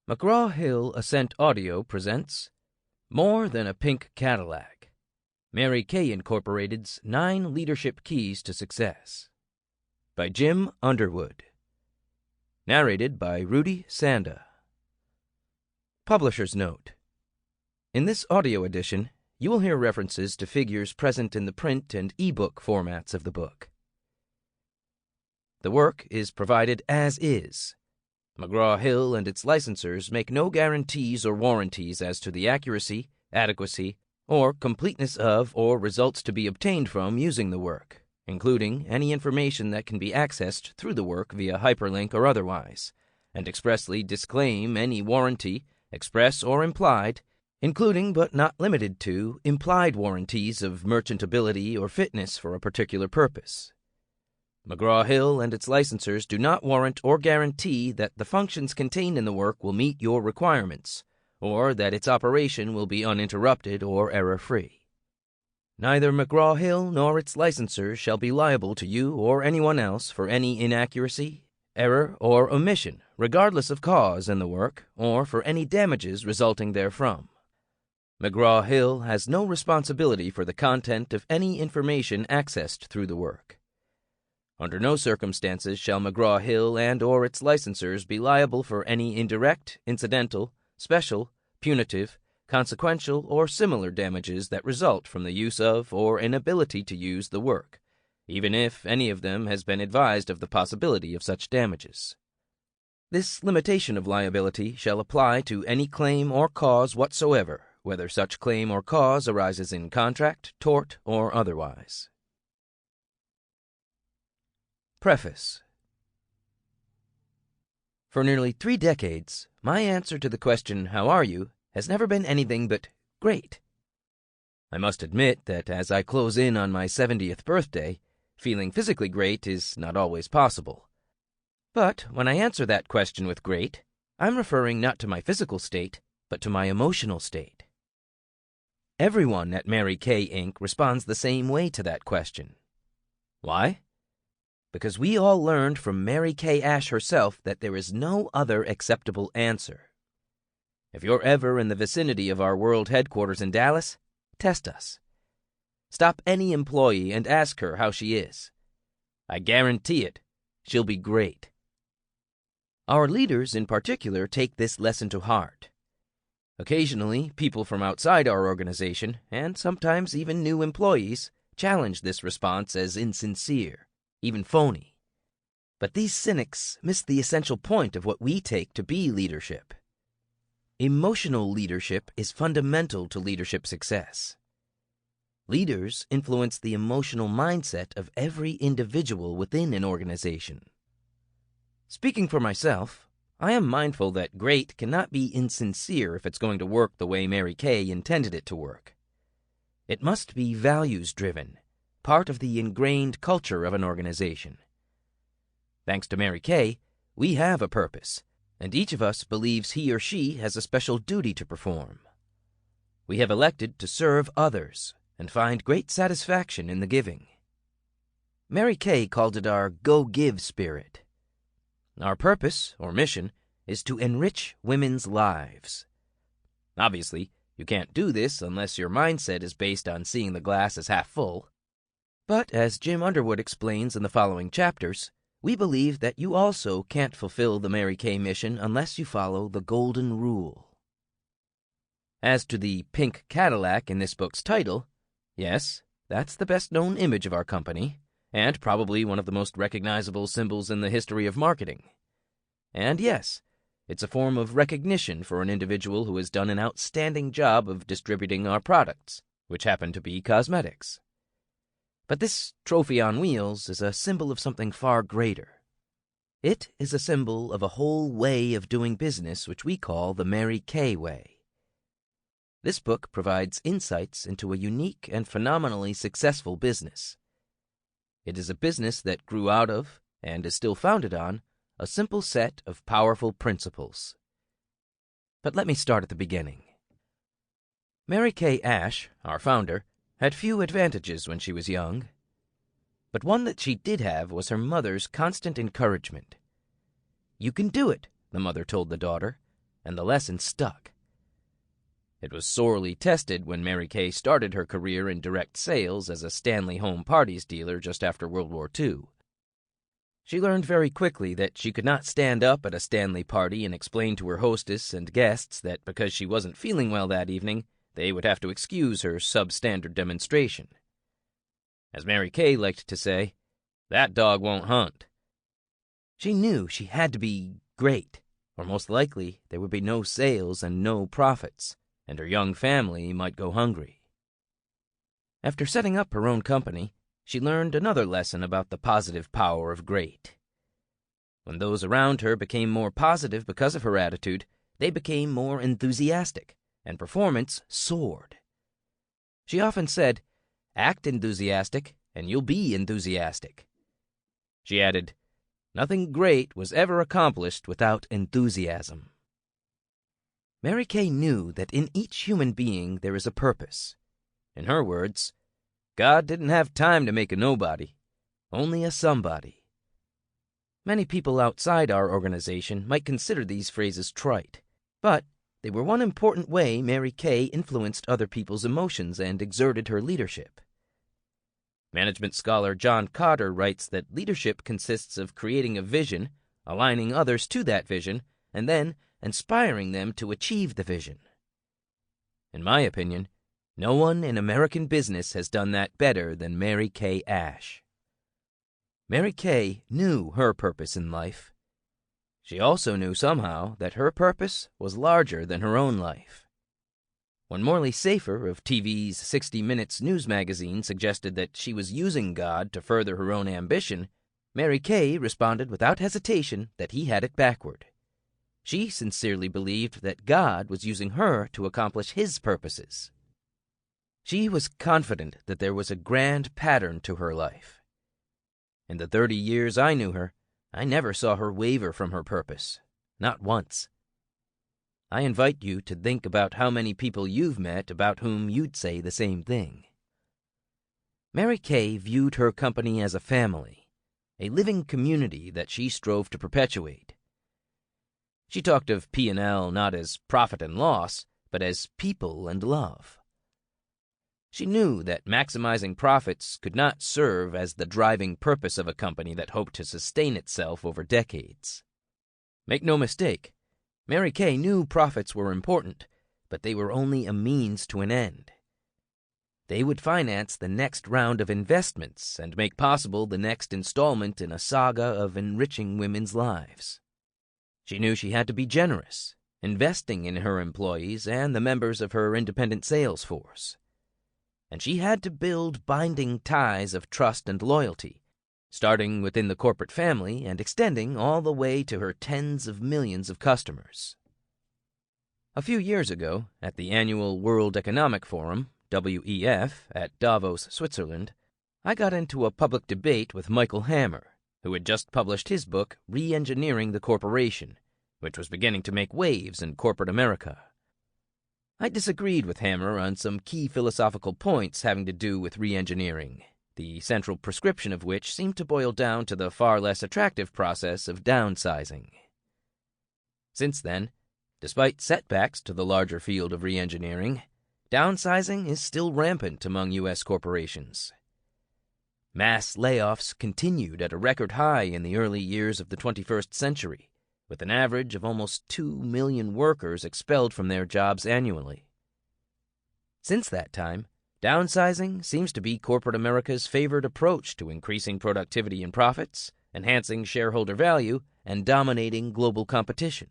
McGraw-Hill Ascent Audio presents More Than a Pink Cadillac, Mary Kay Incorporated's 9 Leadership Keys to Success by Jim Underwood. Narrated by Rudy, Sanda. Publisher's Note: in this audio edition, you will hear references to figures present in the print and ebook formats of the book. The work is provided as is. McGraw-Hill and its licensors make no guarantees or warranties as to the accuracy, adequacy, or completeness of or results to be obtained from using the work, including any information that can be accessed through the work via hyperlink or otherwise, and expressly disclaim any warranty, express or implied, including but not limited to implied warranties of merchantability or fitness for a particular purpose. McGraw-Hill and its licensors do not warrant or guarantee that the functions contained in the work will meet your requirements, or that its operation will be uninterrupted or error-free. Neither McGraw-Hill nor its licensors shall be liable to you or anyone else for any inaccuracy, error, or omission, regardless of cause in the work, or for any damages resulting therefrom. McGraw-Hill has no responsibility for the content of any information accessed through the work. Under no circumstances shall McGraw-Hill and or its licensors be liable for any indirect, incidental, special, punitive, consequential, or similar damages that result from the use of or inability to use the work, even if any of them has been advised of the possibility of such damages. This limitation of liability shall apply to any claim or cause whatsoever, whether such claim or cause arises in contract, tort, or otherwise. Preface. For nearly 3 decades, my answer to the question, "How are you?" has never been anything but great. I must admit that as I close in on my 70th birthday, feeling physically great is not always possible. But when I answer that question with great, I'm referring not to my physical state, but to my emotional state. Everyone at Mary Kay, Inc. responds the same way to that question. Why? Because we all learned from Mary Kay Ash herself that there is no other acceptable answer. If you're ever in the vicinity of our world headquarters in Dallas, test us. Stop any employee and ask her how she is. I guarantee it, she'll be great. Our leaders in particular take this lesson to heart. Occasionally, people from outside our organization, and sometimes even new employees, challenge this response as insincere, even phony. But these cynics miss the essential point of what we take to be leadership. Emotional leadership is fundamental to leadership success. Leaders influence the emotional mindset of every individual within an organization. Speaking for myself, I am mindful that great cannot be insincere if it's going to work the way Mary Kay intended it to work. It must be values-driven, part of the ingrained culture of an organization. Thanks to Mary Kay, we have a purpose, and each of us believes he or she has a special duty to perform. We have elected to serve others and find great satisfaction in the giving. Mary Kay called it our go-give spirit. Our purpose, or mission, is to enrich women's lives. Obviously, you can't do this unless your mindset is based on seeing the glass as half full. But as Jim Underwood explains in the following chapters, we believe that you also can't fulfill the Mary Kay mission unless you follow the Golden Rule. As to the Pink Cadillac in this book's title, yes, that's the best-known image of our company, and probably one of the most recognizable symbols in the history of marketing. And yes, it's a form of recognition for an individual who has done an outstanding job of distributing our products, which happen to be cosmetics. But this trophy on wheels is a symbol of something far greater. It is a symbol of a whole way of doing business which we call the Mary Kay way. This book provides insights into a unique and phenomenally successful business. It is a business that grew out of, and is still founded on, a simple set of powerful principles. But let me start at the beginning. Mary Kay Ash, our founder, had few advantages when she was young. But one that she did have was her mother's constant encouragement. "You can do it," the mother told the daughter. and the lesson stuck. It was sorely tested when Mary Kay started her career in direct sales as a Stanley Home Parties dealer just after World War II. She learned very quickly that she could not stand up at a Stanley party and explain to her hostess and guests that because she wasn't feeling well that evening, they would have to excuse her substandard demonstration. As Mary Kay liked to say, "That dog won't hunt." She knew she had to be great, or most likely there would be no sales and no profits, and her young family might go hungry. After setting up her own company, she learned another lesson about the positive power of great. When those around her became more positive because of her attitude, they became more enthusiastic, and performance soared. She often said, "Act enthusiastic, and you'll be enthusiastic." She added, "Nothing great was ever accomplished without enthusiasm." Mary Kay knew that in each human being there is a purpose. In her words, God didn't have time to make a nobody, only a somebody. Many people outside our organization might consider these phrases trite, but they were one important way Mary Kay influenced other people's emotions and exerted her leadership. Management scholar John Cotter writes that leadership consists of creating a vision, aligning others to that vision, and then inspiring them to achieve the vision. In my opinion, no one in American business has done that better than Mary Kay Ash. Mary Kay knew her purpose in life. She also knew somehow that her purpose was larger than her own life. When Morley Safer of TV's 60 Minutes news magazine suggested that she was using God to further her own ambition, Mary Kay responded without hesitation that he had it backward. She sincerely believed that God was using her to accomplish his purposes. She was confident that there was a grand pattern to her life. In the 30 years I knew her, I never saw her waver from her purpose, not once. I invite you to think about how many people you've met about whom you'd say the same thing. Mary Kay viewed her company as a family, a living community that she strove to perpetuate. She talked of P&L not as profit and loss, but as people and love. She knew that maximizing profits could not serve as the driving purpose of a company that hoped to sustain itself over decades. Make no mistake, Mary Kay knew profits were important, but they were only a means to an end. They would finance the next round of investments and make possible the next installment in a saga of enriching women's lives. She knew she had to be generous, investing in her employees and the members of her independent sales force. And she had to build binding ties of trust and loyalty, starting within the corporate family and extending all the way to her tens of millions of customers. A few years ago, at the annual World Economic Forum, WEF, at Davos, Switzerland, I got into a public debate with Michael Hammer, who had just published his book, Re-Engineering the Corporation, which was beginning to make waves in corporate America. I disagreed with Hammer on some key philosophical points having to do with re-engineering, the central prescription of which seemed to boil down to the far less attractive process of downsizing. Since then, despite setbacks to the larger field of re-engineering, downsizing is still rampant among U.S. corporations. Mass layoffs continued at a record high in the early years of the 21st century, with an average of almost 2 million workers expelled from their jobs annually. Since that time, downsizing seems to be corporate America's favored approach to increasing productivity and profits, enhancing shareholder value, and dominating global competition.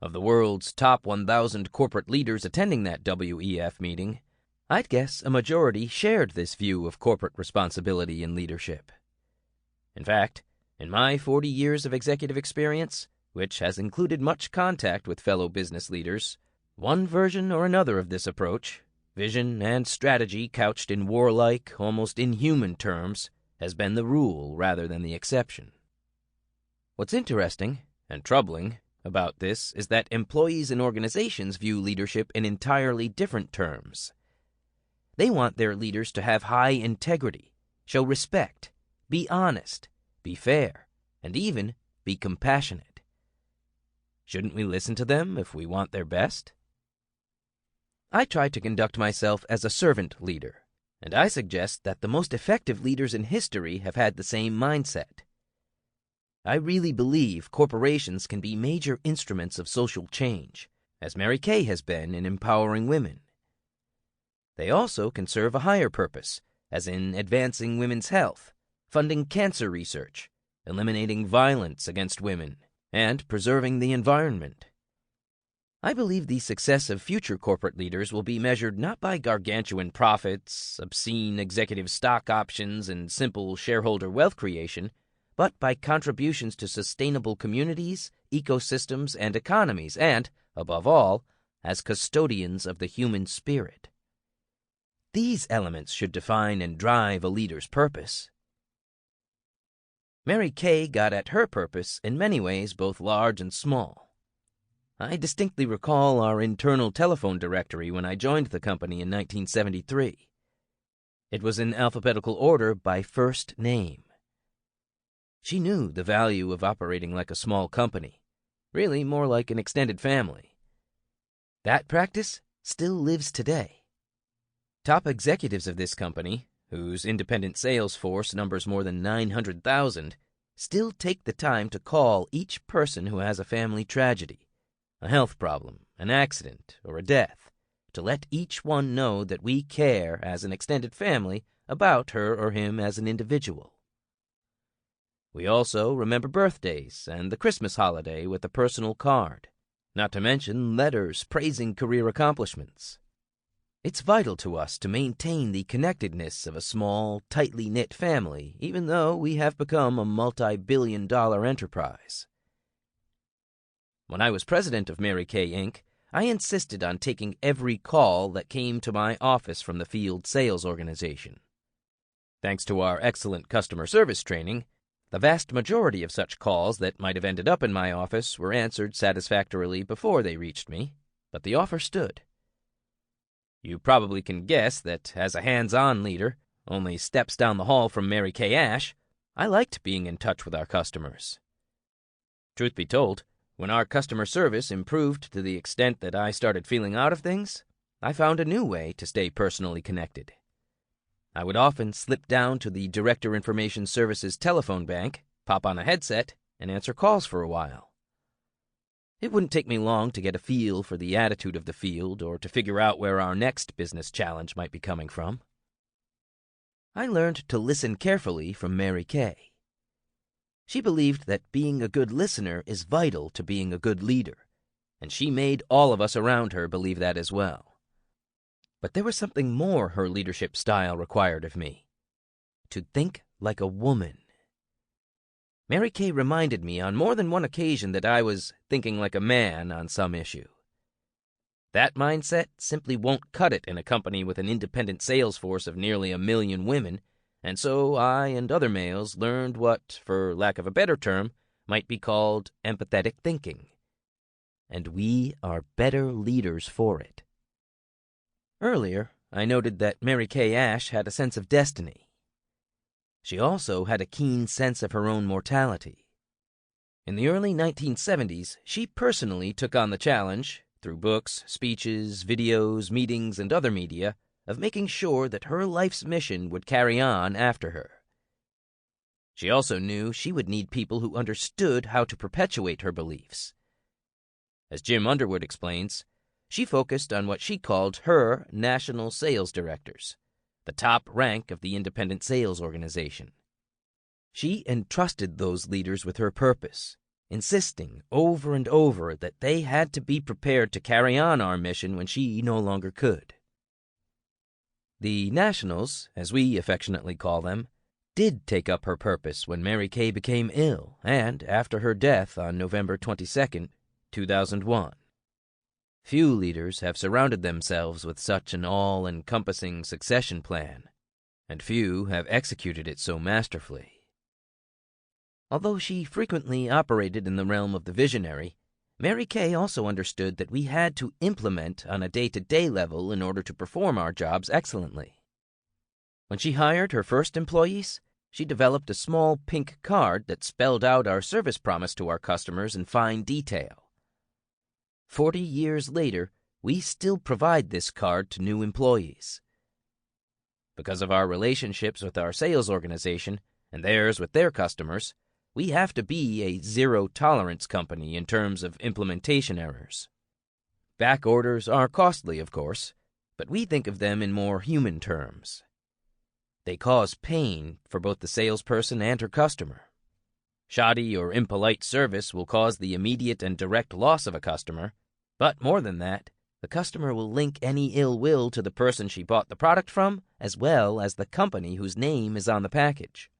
Of the world's top 1,000 corporate leaders attending that WEF meeting, I'd guess a majority shared this view of corporate responsibility and leadership. In fact, in my 40 years of executive experience, which has included much contact with fellow business leaders, one version or another of this approach, vision and strategy couched in warlike, almost inhuman terms, has been the rule rather than the exception. What's interesting and troubling about this is that employees and organizations view leadership in entirely different terms. They want their leaders to have high integrity, show respect, be honest, be fair, and even be compassionate. Shouldn't we listen to them if we want their best? I try to conduct myself as a servant leader, and I suggest that the most effective leaders in history have had the same mindset. I really believe corporations can be major instruments of social change, as Mary Kay has been in empowering women. They also can serve a higher purpose, as in advancing women's health, funding cancer research, eliminating violence against women, and preserving the environment. I believe the success of future corporate leaders will be measured not by gargantuan profits, obscene executive stock options, and simple shareholder wealth creation, but by contributions to sustainable communities, ecosystems, and economies, and, above all, as custodians of the human spirit. These elements should define and drive a leader's purpose. Mary Kay got at her purpose in many ways both large and small. I distinctly recall our internal telephone directory when I joined the company in 1973. It was in alphabetical order by first name. She knew the value of operating like a small company, really more like an extended family. That practice still lives today. Top executives of this company, whose independent sales force numbers more than 900,000, still take the time to call each person who has a family tragedy, a health problem, an accident, or a death, to let each one know that we care as an extended family about her or him as an individual. We also remember birthdays and the Christmas holiday with a personal card, not to mention letters praising career accomplishments. It's vital to us to maintain the connectedness of a small, tightly knit family, even though we have become a multi-billion-dollar enterprise. When I was president of Mary Kay, Inc., I insisted on taking every call that came to my office from the field sales organization. Thanks to our excellent customer service training, the vast majority of such calls that might have ended up in my office were answered satisfactorily before they reached me, but the offer stood. You probably can guess that as a hands-on leader, only steps down the hall from Mary Kay Ash, I liked being in touch with our customers. Truth be told, when our customer service improved to the extent that I started feeling out of things, I found a new way to stay personally connected. I would often slip down to the Director Information Services telephone bank, pop on a headset, and answer calls for a while. It wouldn't take me long to get a feel for the attitude of the field or to figure out where our next business challenge might be coming from. I learned to listen carefully from Mary Kay. She believed that being a good listener is vital to being a good leader, and she made all of us around her believe that as well. But there was something more her leadership style required of me: to think like a woman. Mary Kay reminded me on more than one occasion that I was thinking like a man on some issue. That mindset simply won't cut it in a company with an independent sales force of nearly 1 million women, and so I and other males learned what, for lack of a better term, might be called empathetic thinking. And we are better leaders for it. Earlier, I noted that Mary Kay Ash had a sense of destiny. She also had a keen sense of her own mortality. In the early 1970s, she personally took on the challenge, through books, speeches, videos, meetings, and other media, of making sure that her life's mission would carry on after her. She also knew she would need people who understood how to perpetuate her beliefs. As Jim Underwood explains, she focused on what she called her national sales directors, the top rank of the independent sales organization. She entrusted those leaders with her purpose, insisting over and over that they had to be prepared to carry on our mission when she no longer could. The Nationals, as we affectionately call them, did take up her purpose when Mary Kay became ill and after her death on November 22, 2001. Few leaders have surrounded themselves with such an all-encompassing succession plan, and few have executed it so masterfully. Although she frequently operated in the realm of the visionary, Mary Kay also understood that we had to implement on a day-to-day level in order to perform our jobs excellently. When she hired her first employees, she developed a small pink card that spelled out our service promise to our customers in fine detail. 40 years later, we still provide this card to new employees. Because of our relationships with our sales organization and theirs with their customers, we have to be a zero-tolerance company in terms of implementation errors. Back orders are costly, of course, but we think of them in more human terms. They cause pain for both the salesperson and her customer. Shoddy or impolite service will cause the immediate and direct loss of a customer, but more than that, the customer will link any ill will to the person she bought the product from, as well as the company whose name is on the package.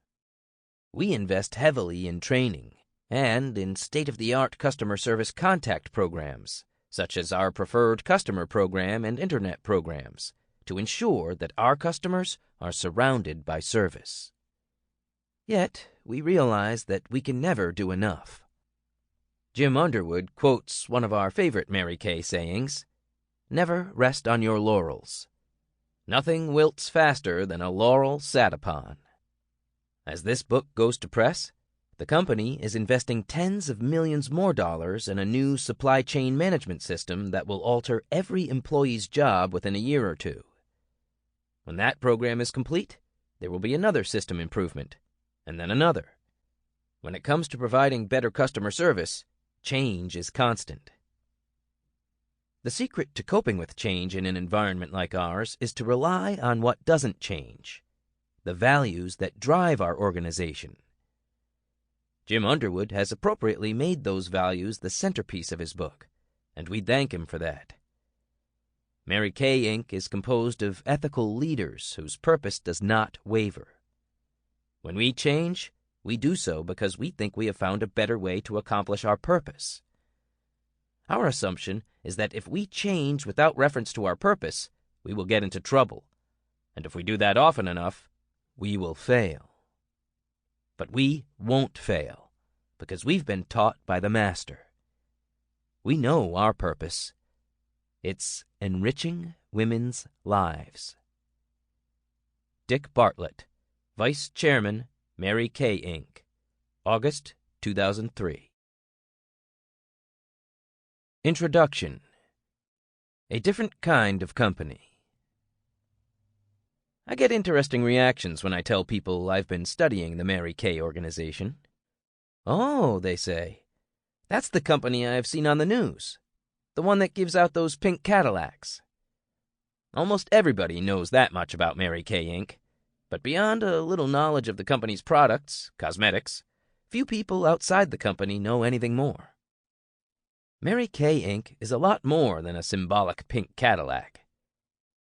We invest heavily in training and in state-of-the-art customer service contact programs, such as our Preferred Customer Program and Internet programs, to ensure that our customers are surrounded by service. Yet, we realize that we can never do enough. Jim Underwood quotes one of our favorite Mary Kay sayings, "Never rest on your laurels. Nothing wilts faster than a laurel sat upon." As this book goes to press, the company is investing tens of millions more dollars in a new supply chain management system that will alter every employee's job within a year or two. When that program is complete, there will be another system improvement, and then another. When it comes to providing better customer service, change is constant. The secret to coping with change in an environment like ours is to rely on what doesn't change, the values that drive our organization. Jim Underwood has appropriately made those values the centerpiece of his book, and we thank him for that. Mary Kay, Inc. is composed of ethical leaders whose purpose does not waver. When we change, we do so because we think we have found a better way to accomplish our purpose. Our assumption is that if we change without reference to our purpose, we will get into trouble, and if we do that often enough, we will fail. But we won't fail, because we've been taught by the Master. We know our purpose. It's enriching women's lives. Dick Bartlett, Vice Chairman, Mary Kay, Inc., August 2003. Introduction. A different kind of company. I get interesting reactions when I tell people I've been studying the Mary Kay organization. "Oh," they say, "that's the company I've seen on the news, the one that gives out those pink Cadillacs." Almost everybody knows that much about Mary Kay, Inc., but beyond a little knowledge of the company's products, cosmetics, few people outside the company know anything more. Mary Kay, Inc. is a lot more than a symbolic pink Cadillac.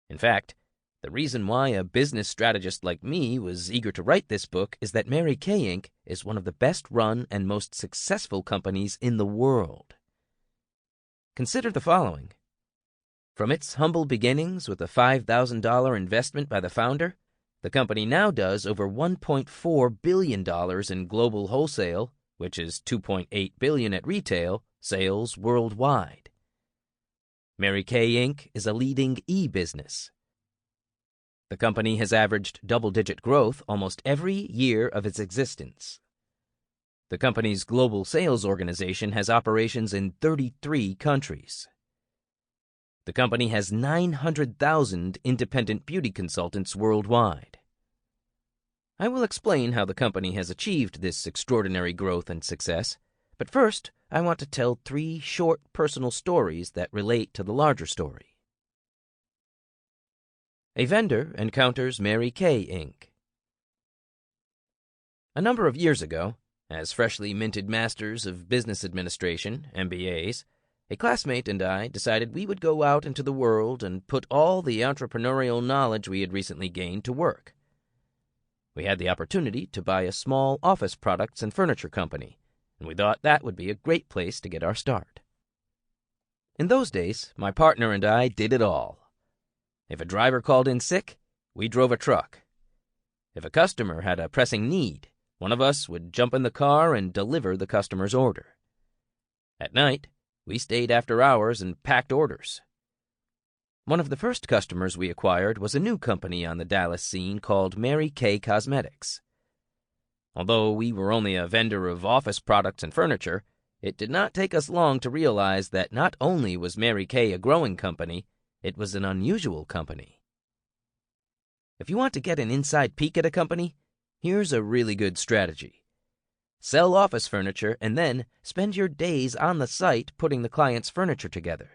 In fact, the reason why a business strategist like me was eager to write this book is that Mary Kay, Inc. is one of the best-run and most successful companies in the world. Consider the following. From its humble beginnings with a $5,000 investment by the founder, the company now does over $1.4 billion in global wholesale, which is $2.8 billion at retail, sales worldwide. Mary Kay, Inc. is a leading e-business. The company has averaged double-digit growth almost every year of its existence. The company's global sales organization has operations in 33 countries. The company has 900,000 independent beauty consultants worldwide. I will explain how the company has achieved this extraordinary growth and success, but first I want to tell 3 short personal stories that relate to the larger story. A vendor encounters Mary Kay, Inc. A number of years ago, as freshly minted Masters of Business Administration, MBAs, a classmate and I decided we would go out into the world and put all the entrepreneurial knowledge we had recently gained to work. We had the opportunity to buy a small office products and furniture company, and we thought that would be a great place to get our start. In those days, my partner and I did it all. If a driver called in sick, we drove a truck. If a customer had a pressing need, one of us would jump in the car and deliver the customer's order. At night, we stayed after hours and packed orders. One of the first customers we acquired was a new company on the Dallas scene called Mary Kay Cosmetics. Although we were only a vendor of office products and furniture, It did not take us long to realize that not only was Mary Kay a growing company, it was an unusual company. If you want to get an inside peek at a company, here's a really good strategy. Sell office furniture and then spend your days on the site putting the client's furniture together.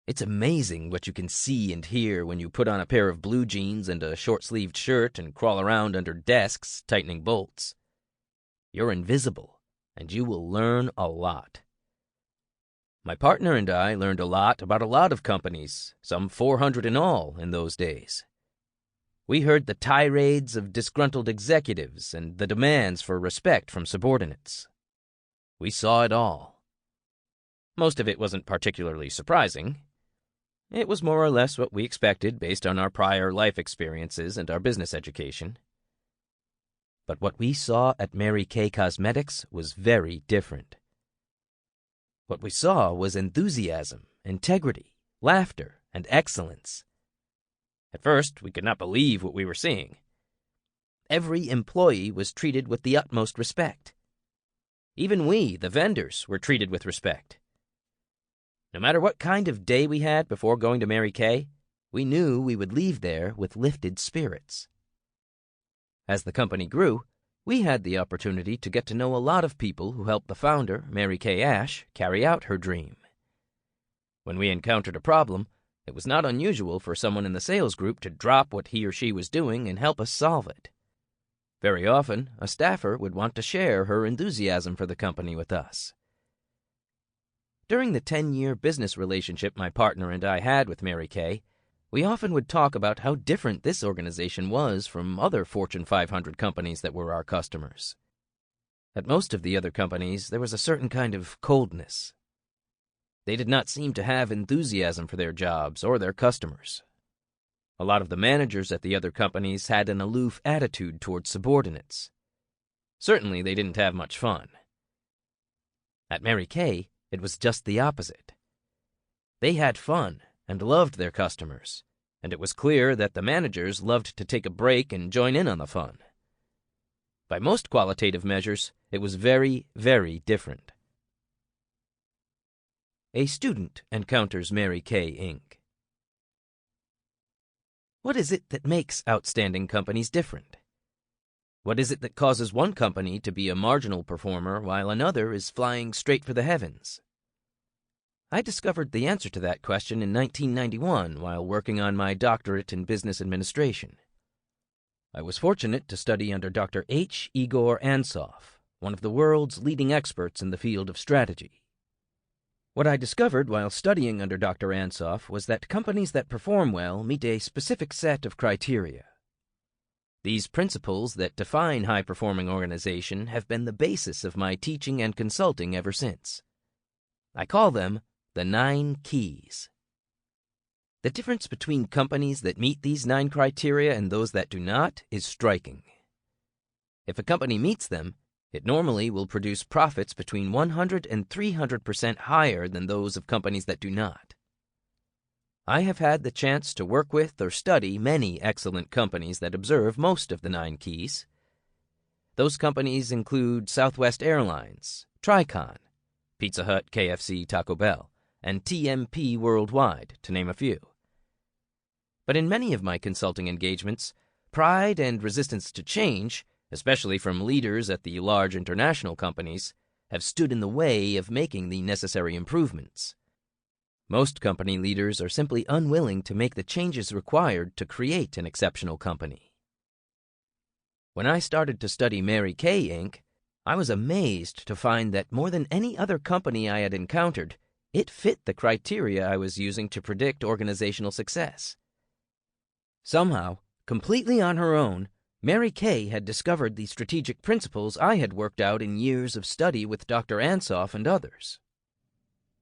It's amazing what you can see and hear when you put on a pair of blue jeans and a short-sleeved shirt and crawl around under desks tightening bolts. You're invisible, and you will learn a lot. My partner and I learned a lot about a lot of companies, some 400 in all in those days. We heard the tirades of disgruntled executives and the demands for respect from subordinates. We saw it all. Most of it wasn't particularly surprising. It was more or less what we expected based on our prior life experiences and our business education. But what we saw at Mary Kay Cosmetics was very different. What we saw was enthusiasm, integrity, laughter, and excellence. At first, we could not believe what we were seeing. Every employee was treated with the utmost respect. Even we, the vendors, were treated with respect. No matter what kind of day we had before going to Mary Kay, we knew we would leave there with lifted spirits. As the company grew, we had the opportunity to get to know a lot of people who helped the founder, Mary Kay Ash, carry out her dream. When we encountered a problem, it was not unusual for someone in the sales group to drop what he or she was doing and help us solve it. Very often, a staffer would want to share her enthusiasm for the company with us. During the 10-year business relationship my partner and I had with Mary Kay, we often would talk about how different this organization was from other Fortune 500 companies that were our customers. At most of the other companies, there was a certain kind of coldness. They did not seem to have enthusiasm for their jobs or their customers. A lot of the managers at the other companies had an aloof attitude towards subordinates. Certainly, they didn't have much fun. At Mary Kay, it was just the opposite. They had fun and loved their customers, and it was clear that the managers loved to take a break and join in on the fun. By most qualitative measures, it was very, very different. A student encounters Mary Kay, Inc. What is it that makes outstanding companies different? What is it that causes one company to be a marginal performer while another is flying straight for the heavens? I discovered the answer to that question in 1991 while working on my doctorate in business administration. I was fortunate to study under Dr. H. Igor Ansoff, one of the world's leading experts in the field of strategy. What I discovered while studying under Dr. Ansoff was that companies that perform well meet a specific set of criteria. These principles that define high-performing organization have been the basis of my teaching and consulting ever since. I call them the 9 keys. The difference between companies that meet these 9 criteria and those that do not is striking. If a company meets them, it normally will produce profits between 100 and 300% higher than those of companies that do not. I have had the chance to work with or study many excellent companies that observe most of the 9 keys. Those companies include Southwest Airlines, Tricon, Pizza Hut, KFC, Taco Bell, and TMP Worldwide, to name a few. But in many of my consulting engagements, pride and resistance to change, especially from leaders at the large international companies, have stood in the way of making the necessary improvements. Most company leaders are simply unwilling to make the changes required to create an exceptional company. When I started to study Mary Kay, Inc., I was amazed to find that more than any other company I had encountered, it fit the criteria I was using to predict organizational success. Somehow, completely on her own, Mary Kay had discovered the strategic principles I had worked out in years of study with Dr. Ansoff and others.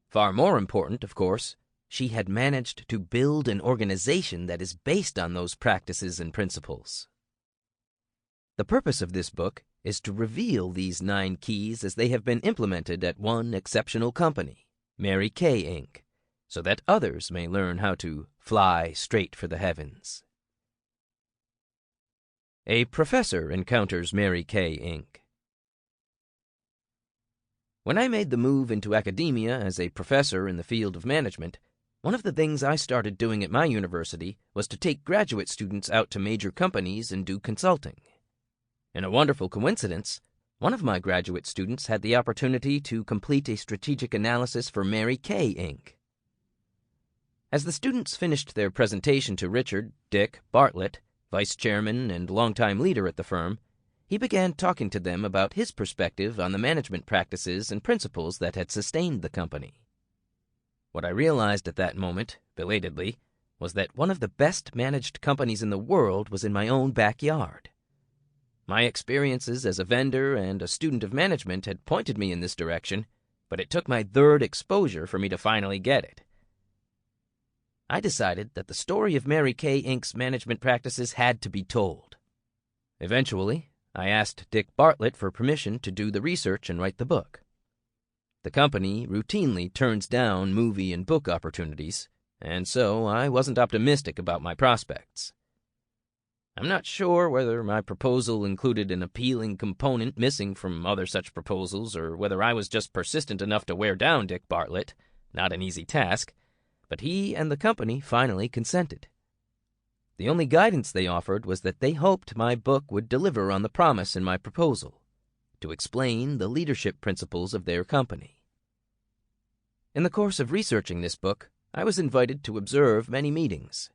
Far more important, of course, she had managed to build an organization that is based on those practices and principles. The purpose of this book is to reveal these 9 keys as they have been implemented at one exceptional company, Mary Kay, Inc., so that others may learn how to fly straight for the heavens. A professor encounters Mary Kay, Inc. When I made the move into academia as a professor in the field of management, one of the things I started doing at my university was to take graduate students out to major companies and do consulting. In a wonderful coincidence, one of my graduate students had the opportunity to complete a strategic analysis for Mary Kay, Inc. As the students finished their presentation to Richard, Dick Bartlett, vice chairman and longtime leader at the firm, he began talking to them about his perspective on the management practices and principles that had sustained the company. What I realized at that moment, belatedly, was that one of the best managed companies in the world was in my own backyard. My experiences as a vendor and a student of management had pointed me in this direction, but it took my third exposure for me to finally get it. I decided that the story of Mary Kay, Inc.'s management practices had to be told. Eventually, I asked Dick Bartlett for permission to do the research and write the book. The company routinely turns down movie and book opportunities, and so I wasn't optimistic about my prospects. I'm not sure whether my proposal included an appealing component missing from other such proposals, or whether I was just persistent enough to wear down Dick Bartlett, not an easy task, but he and the company finally consented. The only guidance they offered was that they hoped my book would deliver on the promise in my proposal, to explain the leadership principles of their company. In the course of researching this book, I was invited to observe many meetings.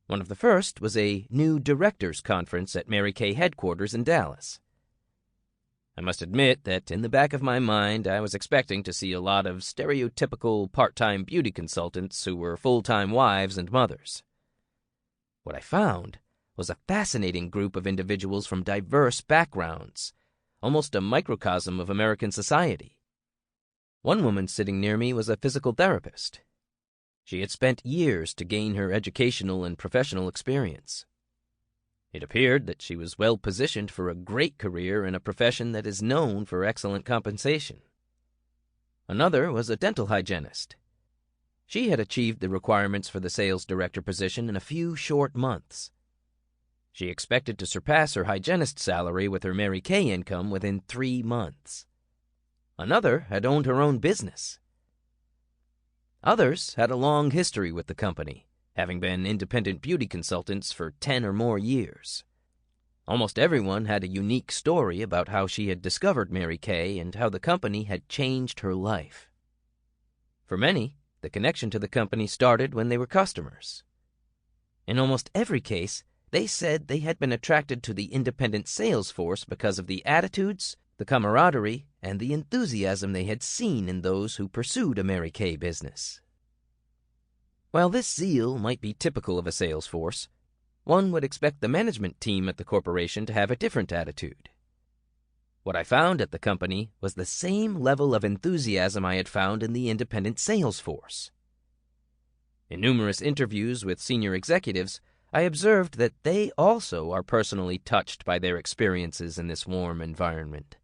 One of the first was a new directors conference at Mary Kay headquarters in Dallas. I must admit that in the back of my mind I was expecting to see a lot of stereotypical part-time beauty consultants who were full-time wives and mothers. What I found was a fascinating group of individuals from diverse backgrounds, almost a microcosm of American society. One woman sitting near me was a physical therapist. She had spent years to gain her educational and professional experience. It appeared that she was well positioned for a great career in a profession that is known for excellent compensation. Another was a dental hygienist. She had achieved the requirements for the sales director position in a few short months. She expected to surpass her hygienist salary with her Mary Kay income within 3 months. Another had owned her own business. Others had a long history with the company, having been independent beauty consultants for 10 or more years. Almost everyone had a unique story about how she had discovered Mary Kay and how the company had changed her life. For many, the connection to the company started when they were customers. In almost every case, they said they had been attracted to the independent sales force because of the attitudes, the camaraderie, and the enthusiasm they had seen in those who pursued a Mary Kay business. While this zeal might be typical of a sales force, one would expect the management team at the corporation to have a different attitude. What I found at the company was the same level of enthusiasm I had found in the independent sales force. In numerous interviews with senior executives, I observed that they also are personally touched by their experiences in this warm environment.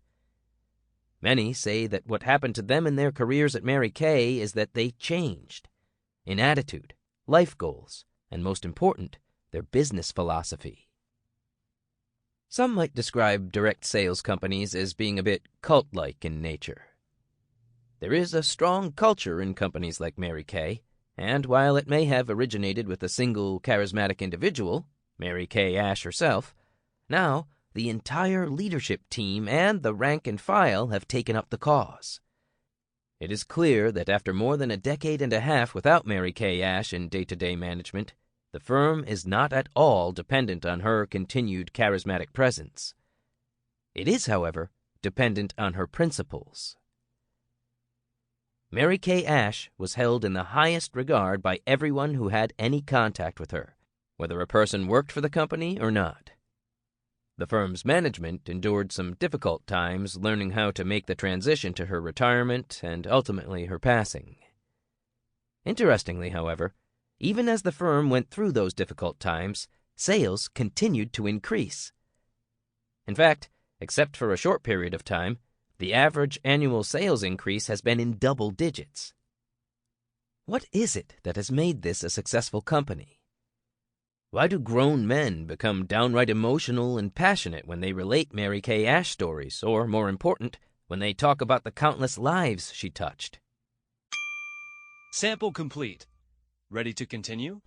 Many say that what happened to them in their careers at Mary Kay is that they changed in attitude, life goals, and most important, their business philosophy. Some might describe direct sales companies as being a bit cult-like in nature. There is a strong culture in companies like Mary Kay, and while it may have originated with a single charismatic individual, Mary Kay Ash herself, now the entire leadership team and the rank and file have taken up the cause. It is clear that after more than a decade and a half without Mary Kay Ash in day-to-day management, the firm is not at all dependent on her continued charismatic presence. It is, however, dependent on her principles. Mary Kay Ash was held in the highest regard by everyone who had any contact with her, whether a person worked for the company or not. The firm's management endured some difficult times learning how to make the transition to her retirement and ultimately her passing. Interestingly, however, even as the firm went through those difficult times, sales continued to increase. In fact, except for a short period of time, the average annual sales increase has been in double digits. What is it that has made this a successful company? Why do grown men become downright emotional and passionate when they relate Mary Kay Ash stories, or, more important, when they talk about the countless lives she touched. Sample complete. Ready to continue?